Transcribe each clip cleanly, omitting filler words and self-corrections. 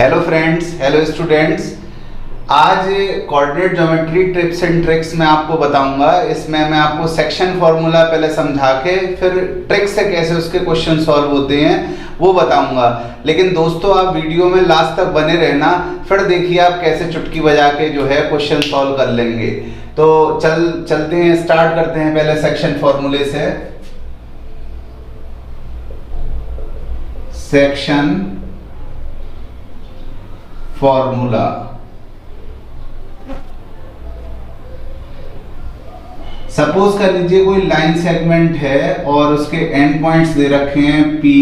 Hello friends, hello students. आज coordinate geometry tips and tricks में आपको बताऊंगा। इसमें मैं आपको सेक्शन फॉर्मूला पहले समझा के फिर ट्रिक से कैसे उसके क्वेश्चन सॉल्व होते हैं वो बताऊंगा। लेकिन दोस्तों आप वीडियो में लास्ट तक बने रहना, फिर देखिए आप कैसे चुटकी बजा के जो है क्वेश्चन सॉल्व कर लेंगे। तो चलते हैं, स्टार्ट करते हैं पहले सेक्शन फॉर्मूले से। Section formula. सपोज कर लीजिए कोई लाइन सेगमेंट है और उसके एंड पॉइंट्स दे रखे हैं P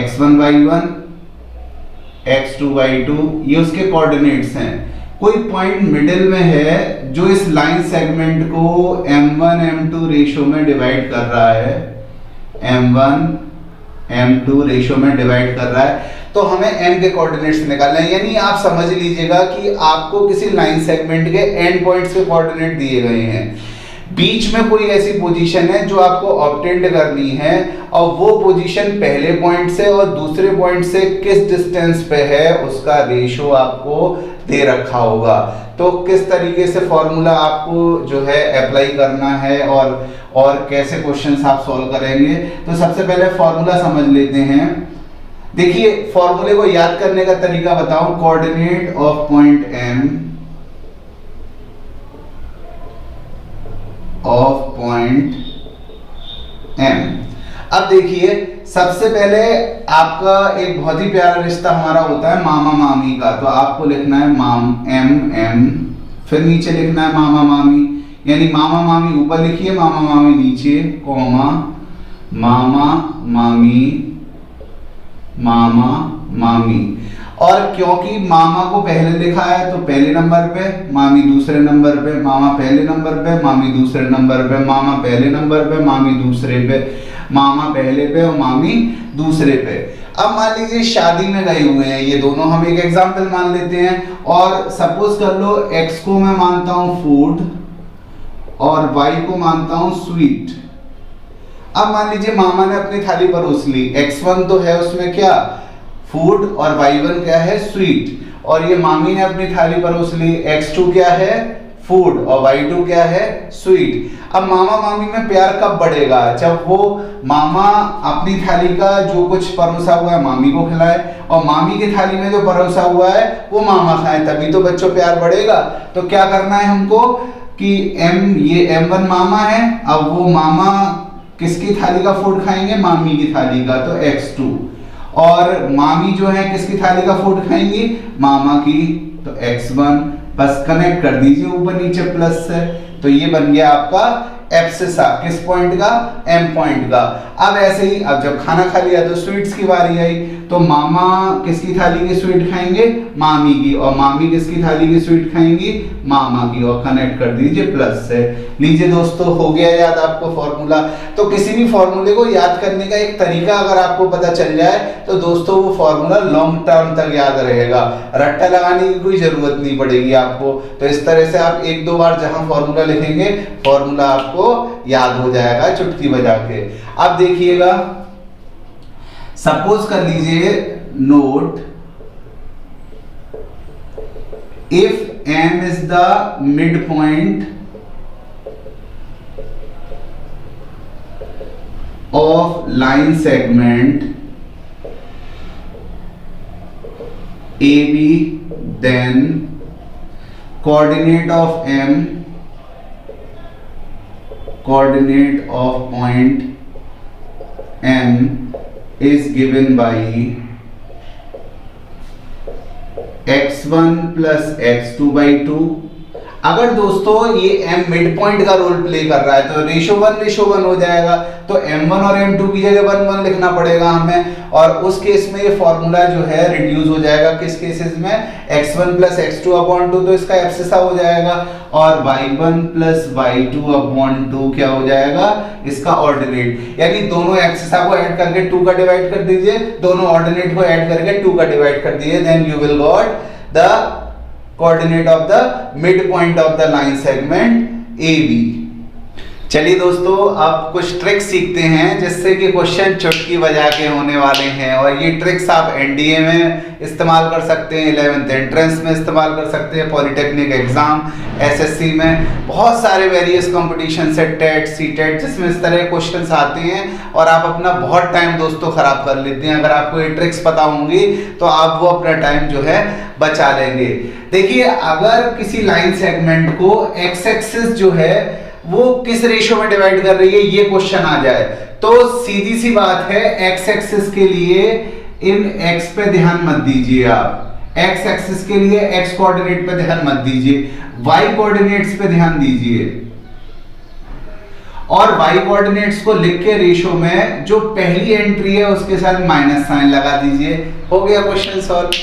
x1 y1 x2 y2, ये उसके कोऑर्डिनेट्स हैं। कोई पॉइंट मिडिल में है जो इस लाइन सेगमेंट को m1 m2 रेशियो में डिवाइड कर रहा है, m1 m2 रेशियो में डिवाइड कर रहा है। तो हमें m के कोऑर्डिनेट्स निकालने हैं, यानी आप समझ लीजिएगा कि आपको किसी लाइन सेगमेंट के एंड पॉइंट्स के कोऑर्डिनेट दिए गए हैं। बीच में कोई ऐसी पोजीशन है जो आपको ऑब्टेंड करनी है और वो पोजीशन पहले पॉइंट से और दूसरे पॉइंट से किस डिस्टेंस पे है उसका रेशियो आपको दे रखा होगा। तो किस तरीके से फॉर्मूला आपको जो है अप्लाई करना है और कैसे क्वेश्चंस आप सॉल्व करेंगे। तो सबसे पहले फॉर्मूला समझ लेते हैं। देखिए फॉर्मूले को याद करने का तरीका बताऊं। Coordinate of point M of point M। अब देखिए सबसे पहले आपका एक बहुत ही प्यारा रिश्ता हमारा होता है मामा मामी का। तो आपको लिखना है M, फिर नीचे लिखना है मामा मामी, यानी मामा मामी ऊपर लिखिए, मामा मामी नीचे, कॉमा मामा मामी मामा मामी। और क्योंकि मामा को पहले लिखा है तो पहले नंबर पे, मामी दूसरे नंबर पे, मामा पहले नंबर पे, मामी दूसरे नंबर पे, मामा पहले नंबर पे, मामी दूसरे पे, मामा पहले पे और मामी दूसरे पे। अब मान लीजिए शादी में गए हुए हैं ये दोनों, हम एक एग्जांपल मान लेते हैं। और सपोज कर लो x को मैं मानता हूं फूड और y को मानता हूं स्वीट। अब मान लीजिए मामा ने अपनी थाली परोस ली, x1 तो है उसमें क्या फूड और y1 क्या है स्वीट, और ये मामी ने अपनी थाली परोस ली, x2 क्या है फूड और y2 क्या है स्वीट। अब मामा मामी में प्यार कब बढ़ेगा? जब वो मामा अपनी थाली का जो कुछ परोसा हुआ है मामी को खिलाए और मामी की थाली में जो परोसा हुआ है वो मामा खाए, तभी तो बच्चों प्यार बढ़ेगा। तो क्या करना है हमको कि ये m1 मामा है, अब वो मामा किसकी थाली का फूड खाएंगे? मामी की थाली का, तो x2। और मामी जो है किसकी थाली का फूड खाएंगी? मामा की, तो x1। बस कनेक्ट कर दीजिए ऊपर नीचे प्लस से। तो ये बन गया आपका एब्सिसा, किस पॉइंट का? M पॉइंट का। अब ऐसे ही अब जब खाना खा लिया तो स्वीट्स की बारी आई, तो मामा किसकी थाली की स्वीट खाएंगे? मामी की, और मामी किसकी थाली की स्वीट खाएंगी? मामा की, और कनेक्ट कर दीजिए प्लस से। लीजिए दोस्तों हो गया याद आपको फॉर्मूला। तो किसी भी फॉर्मूले को याद करने का एक तरीका अगर आपको पता चल जाए तो दोस्तों वो फॉर्मूला लॉन्ग टर्म तक याद रहेगा, रट्टा लगाने की कोई जरूरत नहीं पड़ेगी आपको। तो इस तरह से आप एक दो बार जहां फॉर्मूला लिखेंगे फॉर्मूला आपको याद हो जाएगा चुटकी बजा के। अब देखिएगा सपोज कर लीजिए note, if M is the mid point of line segment AB, then coordinate of point M is given by x1 plus x2 by 2। अगर दोस्तों ये M मिड पॉइंट का रोल प्ले कर रहा है तो रेशो 1:1 हो जाएगा। तो M1 और M2 की जगह 1:1 लिखना पड़ेगा हमें, और उस केस में ये फॉर्मूला जो है रिड्यूस हो जाएगा। किस केसेस में? x1 plus x2/2, तो इसका एब्सिसा हो जाएगा, और y1 plus y2/2 क्या हो जाएगा? इसका ऑर्डिनेट। यानी दोनों एब्सिसा को ऐड करके 2 का डिवाइड कर दीजिए, दोनों ऑर्डिनेट को ऐड करके 2 का डिवाइड कर दीजिए, then you will got the coordinate of the midpoint of the line segment AB। चलिए दोस्तों, अब कुछ ट्रिक्स सीखते हैं जिससे कि क्वेश्चन चुटकी बजा के होने वाले हैं। और ये ट्रिक्स आप एनडीए में इस्तेमाल कर सकते हैं, 11th एंट्रेंस में इस्तेमाल कर सकते हैं, पॉलिटेक्निक एग्जाम, एसएससी में, बहुत सारे वेरियस कंपटीशन से, टेट, सीटेट, जिसमें इस तरह क्वेश्चंस आते हैं और आप अपना बहुत टाइम दोस्तों खराब कर लेते हैं। अगर आपको ये ट्रिक्स पता होंगी तो आप वो अपना टाइम जो है बचा लेंगे। देखिए, अगर किसी लाइन सेगमेंट को एक्स एक्सिस जो है वो किस रेशियो में डिवाइड कर रही है, ये क्वेश्चन आ जाए तो सीधी सी बात है, एक्स एक्सिस के लिए इन एक्स पे ध्यान मत दीजिए। आप एक्स एक्सिस के लिए एक्स कोऑर्डिनेट पे ध्यान मत दीजिए, वाई कोऑर्डिनेट्स पे ध्यान दीजिए। और वाई कोऑर्डिनेट्स को लिख के रेशियो में जो पहली एंट्री है उसके साथ माइनस साइन लगा दीजिए। हो गया क्वेश्चन सॉल्व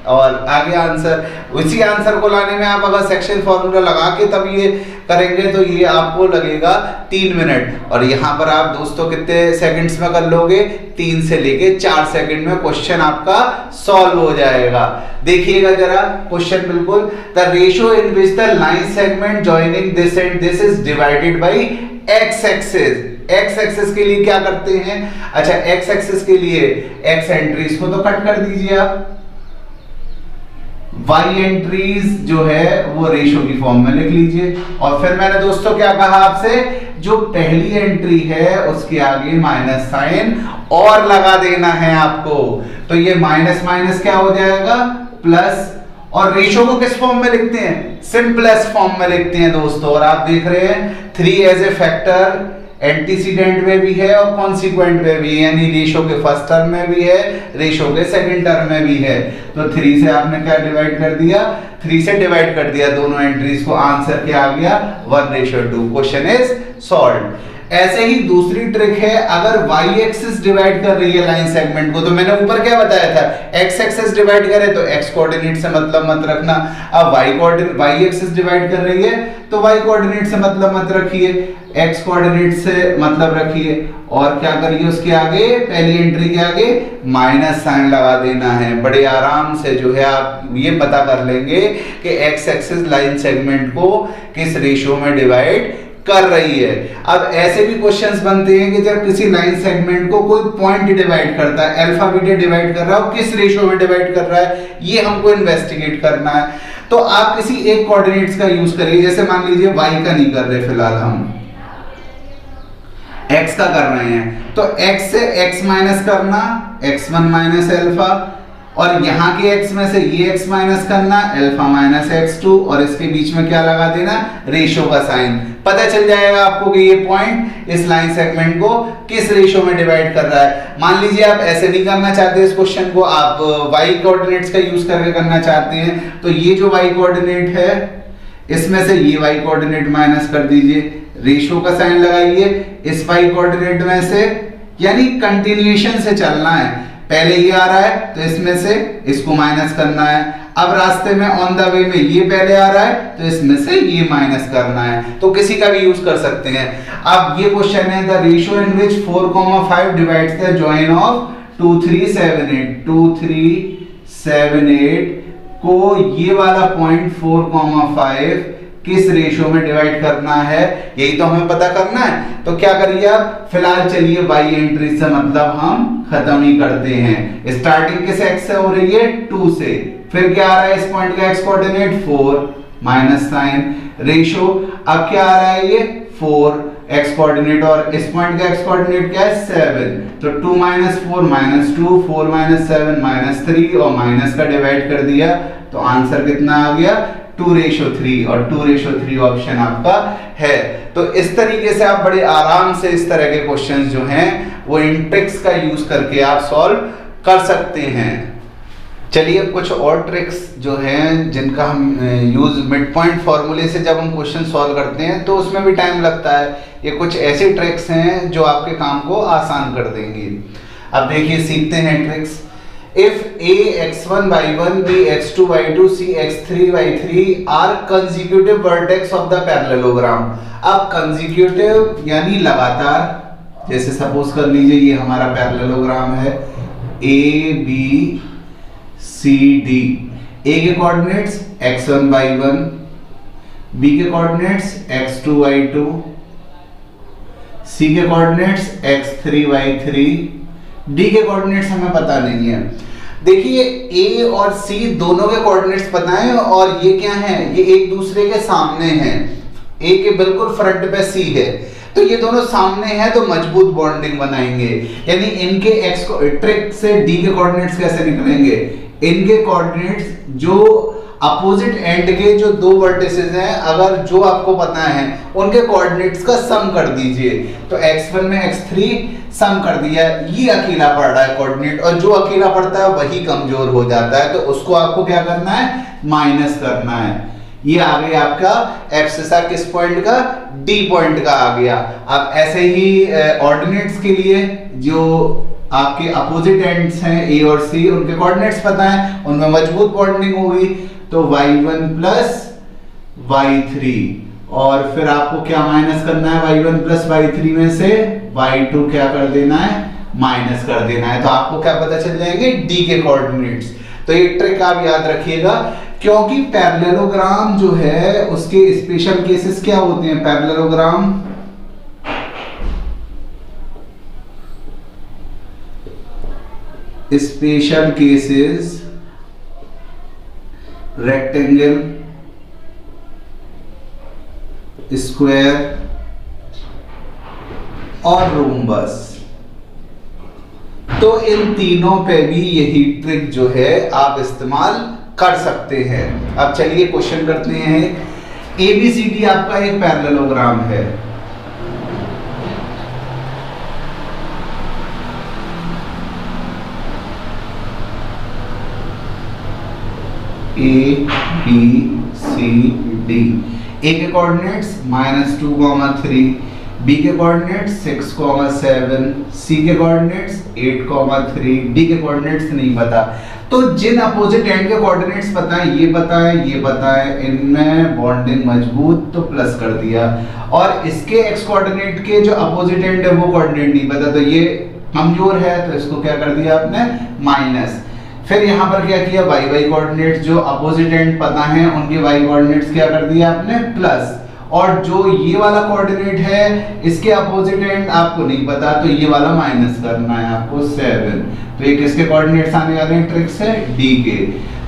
और आ गया आंसर। उसी आंसर को लाने में आप अगर सेक्शन फॉर्मूला लगा के तब ये करेंगे तो ये आपको लगेगा 3 मिनट। और यहाँ पर आप दोस्तों कितने सेकंड्स में कर लोगे, 3 से लेके 4 सेकंड में क्वेश्चन आपका सॉल्व हो जाएगा। देखिएगा जरा क्वेश्चन बिल्कुल, the ratio in which the line segment joining this and this is divided by x axis. X axis के लिए क्या करते हैं, अच्छा एक्स एक्सिस के लिए एक्स एंट्रीज को तो कट कर दीजिए आप, वाई एंट्रीज जो है वो रेशियो की फॉर्म में लिख लीजिए। और फिर मैंने दोस्तों क्या कहा आपसे, जो पहली एंट्री है उसके आगे माइनस साइन और लगा देना है आपको। तो ये माइनस माइनस क्या हो जाएगा, प्लस। और रेशियो को किस फॉर्म में लिखते हैं, सिंपलेस्ट फॉर्म में लिखते हैं दोस्तों। और आप देख रहे हैं 3 एज ए फैक्टर एंटीसीडेंट में भी है और कॉन्सिक्वेंट में भी है, यानी रेशियो के फर्स्ट टर्म में भी है, रेशियो के सेकंड टर्म में भी है। तो 3 से आपने क्या डिवाइड कर दिया, 3 से डिवाइड कर दिया दोनों एंट्रीज को, आंसर क्या आ गया 1:2। Question is solved. ऐसे ही दूसरी ट्रिक है, अगर y एक्सिस डिवाइड कर रही है लाइन सेगमेंट को, तो मैंने ऊपर क्या बताया था, x एक्सिस डिवाइड करे तो x कोऑर्डिनेट से मतलब मत रखना। अब y एक्सिस डिवाइड कर रही है तो y कोऑर्डिनेट से मतलब मत रखिए, x कोऑर्डिनेट से मतलब रखिए। और क्या करिए, उसके आगे पहली एंट्री के आगे माइनस साइन लगा देना है। बड़े आराम से जो है आप ये पता कर लेंगे कि x एक्सिस लाइन सेगमेंट को किस रेशियो में डिवाइड कर रही है। अब ऐसे भी क्वेश्चंस बनते हैं कि जब किसी लाइन सेगमेंट को कोई पॉइंट डिवाइड करता है, अल्फा बीटा डिवाइड कर रहा है, किस रेशियो में डिवाइड कर रहा है, ये हमको इन्वेस्टिगेट करना है। तो आप किसी एक कोऑर्डिनेट्स का यूज करिए, जैसे मान लीजिए y का नहीं कर रहे फिलहाल, हम x का कर रहे हैं, तो x से x माइनस करना, x1 माइनस अल्फा, और यहाँ के x में से ये x माइनस करना, अल्फा माइनस x2, और इसके बीच में क्या लगा देना, रेशियो का साइन। पता चल जाएगा आपको कि ये पॉइंट इस लाइन सेगमेंट को किस रेशियो में डिवाइड कर रहा है। मान लीजिए आप ऐसे नहीं करना चाहते इस क्वेश्चन को, आप y कोऑर्डिनेट्स का यूज करके करना चाहते हैं, तो ये जो y कोऑर्डिनेट है इसमें से ये y कोऑर्डिनेट माइनस कर दीजिए, रेशियो का साइन लगाइए इस y कोऑर्डिनेट में से, यानी कंटिन्यूएशन से चलना है। पहले ये आ रहा है तो इसमें से इसको माइनस करना है, अब रास्ते में ऑन द वे में ये पहले आ रहा है तो इसमें से ये माइनस करना है। तो किसी का भी यूज कर सकते हैं। अब ये क्वेश्चन है, the ratio in which 4,5 divides the join of 2, 3, 7, 8, 2, 3, 7, 8 को ये वाला पॉइंट 4,5 किस रेशियो में डिवाइड करना है, यही तो हमें पता करना है। तो क्या करिए आप, फिलहाल चलिए y एंट्री से मतलब हम खत्म ही करते हैं। स्टार्टिंग किस x से हो रही है, 2 से, फिर क्या आ रहा है इस पॉइंट का x coordinate 4 minus sign, ratio अब क्या आ रहा है ये 4 x कोऑर्डिनेट, और इस पॉइंट का x कोऑर्डिनेट क्या है 7, तो 2 माइनस 4 माइनस 2, 4 माइनस 7 माइनस 3, और माइनस का डिवाइड कर दिया तो आंसर कितना आ गया 2:3, और 2:3 ऑप्शन आपका है। तो इस तरीके से आप बड़े आराम से इस तरह के क्वेश्चंस जो हैं वो इन ट्रिक्स का यूज करके आप सॉल्व कर सकते हैं। चलिए कुछ और ट्रिक्स जो हैं जिनका हम यूज मिड पॉइंट फॉर्मूले से जब हम क्वेश्चन सॉल्व करते हैं तो उसमें भी टाइम लगता है। ये कुछ ऐसे ट्रिक्स हैं जो आपके काम को आसान कर देंगे। अब देखिए सीखते हैं tricks. If a x1 y1 b x2 y2 c x3 y3 are consecutive vertex of the parallelogram। अब consecutive यानी लगातार, जैसे सपोज कर लीजिए ये हमारा पैरेललोग्राम है a b c d, a के कोऑर्डिनेट्स x1 y1, b के कोऑर्डिनेट्स x2 y2, सी के कोऑर्डिनेट्स x3 y3, डी के कोऑर्डिनेट्स हमें पता नहीं है। देखिए ए और सी दोनों के कोऑर्डिनेट्स पता है और ये क्या है, ये एक दूसरे के सामने हैं। ए के बिल्कुल फ्रंट पे सी है, तो ये दोनों सामने हैं तो मजबूत बॉन्डिंग बनाएंगे। यानी इनके एक्स को ट्रिक से डी के कोऑर्डिनेट्स कैसे निकलेंगे, इनके कोऑर्डिनेट्स जो अपोजिट एंड के जो दो वर्टिसेस हैं, अगर जो आपको पता है उनके कोऑर्डिनेट्स का सम कर दीजिए। तो x1 में x3 सम कर दिया, ये अकेला पड़ रहा है कोऑर्डिनेट, और जो अकेला पड़ता है वही कमजोर हो जाता है, तो उसको आपको क्या करना है, माइनस करना है। ये आ गया आपका एब्सिसा किस पॉइंट का, डी पॉइंट का आ गया। अब ऐसे ही ऑर्डिनेट्स के लिए जो आपके अपोजिट एंड्स हैं ए और सी, उनके कोऑर्डिनेट्स पता है, उनमें मजबूत बॉन्डिंग होगी, तो y1 प्लस y3, और फिर आपको क्या माइनस करना है, y1 प्लस y3 में से y2 क्या कर देना है, माइनस कर देना है। तो आपको क्या पता चल जाएंगे, डी के कोऑर्डिनेट्स। तो ये ट्रिक आप याद रखिएगा, क्योंकि पैरेललोग्राम जो है उसके स्पेशल केसेस क्या होते हैं, parallelogram special cases rectangle, square और रोम्बस, तो इन तीनों पे भी यही ट्रिक जो है आप इस्तेमाल कर सकते हैं। अब चलिए क्वेश्चन करते हैं। ABCD आपका एक पैरेललोग्राम है, ABCD। ए के कोऑर्डिनेट्स -2, 3, बी के कोऑर्डिनेट्स 6, 7, सी के कोऑर्डिनेट्स 8, 3, डी के कोऑर्डिनेट्स नहीं पता। तो जिन अपोजिट एंड के कोऑर्डिनेट्स पता है, ये पता है, ये पता है, इनमें बॉन्डिंग मजबूत, तो प्लस कर दिया। और इसके एक्स कोऑर्डिनेट के जो अपोजिट एंड है वो कोऑर्डिनेट नहीं पता, तो ये कमजोर है, तो इसको क्या कर दिया आपने, माइनस। फिर यहाँ पर क्या किया, वाई वाई कोऑर्डिनेट्स जो अपोजिट एंड पता है उनके वाई कोऑर्डिनेट्स क्या कर दिया आपने, प्लस। और जो ये वाला कोऑर्डिनेट है इसके अपोजिट एंड आपको नहीं पता, तो ये वाला माइनस करना है आपको 7। तो ये किसके कोऑर्डिनेट्स आने वाले हैं, ट्रिक से डी के।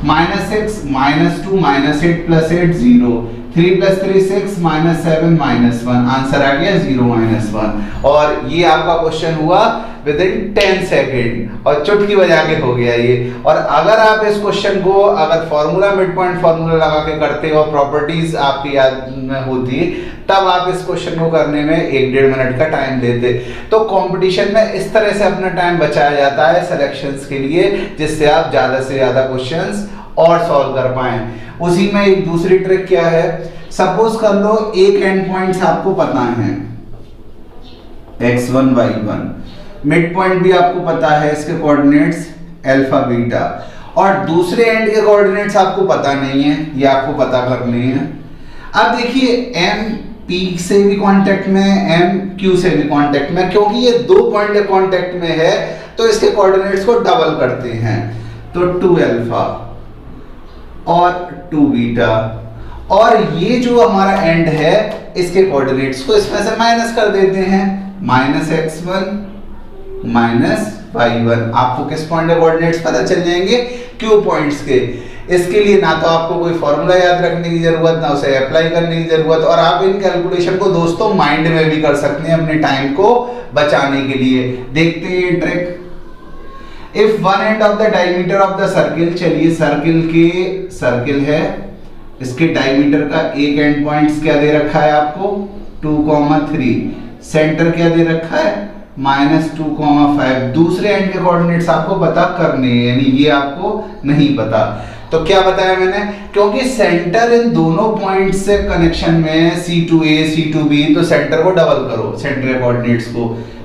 -6, -2, -8 + 8 0, 3 + 3 6, -7 -1, आंसर आ गया 0 -1। और ये आपका क्वेश्चन हुआ विदिन 10 सेकेंड और चुटकी बजा के हो गया ये। और अगर आप इस क्वेश्चन को अगर फॉर्मूला मिड पॉइंट फॉर्मूला लगा के करते हो, प्रॉपर्टीज आपकी याद में होती, तब आप इस क्वेश्चन को करने में 1-1.5 मिनट का टाइम देते। तो कंपटीशन में इस तरह से अपना टाइम बचाया जाता है सिलेक्शंस के लिए, जिससे आप ज्यादा से ज्यादा क्वेश्चंस और सॉल्व कर पाएं। उसी में एक दूसरी ट्रिक क्या है, सपोज कर लो एक एंड पॉइंट्स आपको पता है x1 y1, मिड पॉइंट भी आपको पता है, इसके कोऑर्डिनेट्स अल्फा बीटा, और दूसरे एंड के कोऑर्डिनेट्स आपको पता नहीं है, ये आपको पता करने हैं। अब देखिए m p से भी कांटेक्ट में, m q से भी कांटेक्ट में, क्योंकि ये दो पॉइंट कांटेक्ट में है तो इसके कोऑर्डिनेट्स को डबल करते हैं, तो 2 अल्फा और 2 बीटा, और ये जो हमारा एंड है इसके कोऑर्डिनेट्स को इसमें से माइनस कर देते हैं, -x1 -y1। आपको किस पॉइंट के कोऑर्डिनेट्स पता चल जाएंगे, q पॉइंट्स के। इसके लिए ना तो आपको कोई फॉर्मूला याद रखने की जरूरत, ना उसे अप्लाई करने की जरूरत, और आप इन कैलकुलेशन को दोस्तों माइंड में भी कर सकते हैं अपने टाइम को बचाने के लिए। देखते हैं trick. If one end of the diameter of the circle, चलिए सर्किल है, इसके डायमीटर का एक एंड पॉइंट्स क्या दे रखा है आपको, 2, 3, सेंटर क्या दे रखा है, -2, 5। दूसरे एंड के कोऑर्डिनेट्स आपको पता करने हैं, यानी ये आपको नहीं पता। तो क्या बताया मैंने, क्योंकि सेंटर इन दोनों पॉइंट्स से कनेक्शन में C2A C2B, तो सेंटर को डबल करो, सेंटर के कोऑर्डिनेट्स को,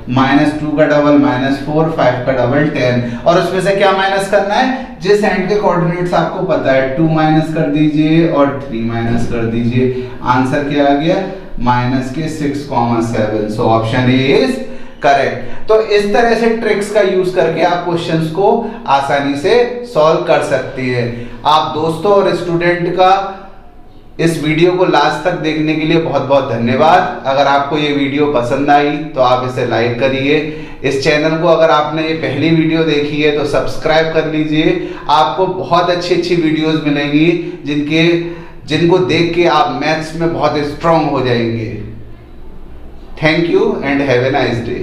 -2 का डबल -4, 5 का डबल 10, और उसमें से क्या माइनस करना है, जिस एंड के कोऑर्डिनेट्स आपको पता है 2 माइनस कर दीजिए और 3 माइनस कर दीजिए। आंसर क्या आ गया, -6, 7। So option A is correct. तो इस तरह से ट्रिक्स का यूज करके आप क्वेश्चंस को आसानी से सॉल्व कर सकते हैं। आप दोस्तों और स्टूडेंट का इस वीडियो को लास्ट तक देखने के लिए बहुत बहुत धन्यवाद। अगर आपको ये वीडियो पसंद आई तो आप इसे लाइक करिए। इस चैनल को अगर आपने ये पहली वीडियो देखी है तो सब्सक्राइब कर लीजिए। आपको बहुत अच्छी अच्छी वीडियोस मिलेंगी जिनको देख के आप मैथ्स में बहुत स्ट्रांग हो जाएंगे। Thank you and have a nice day.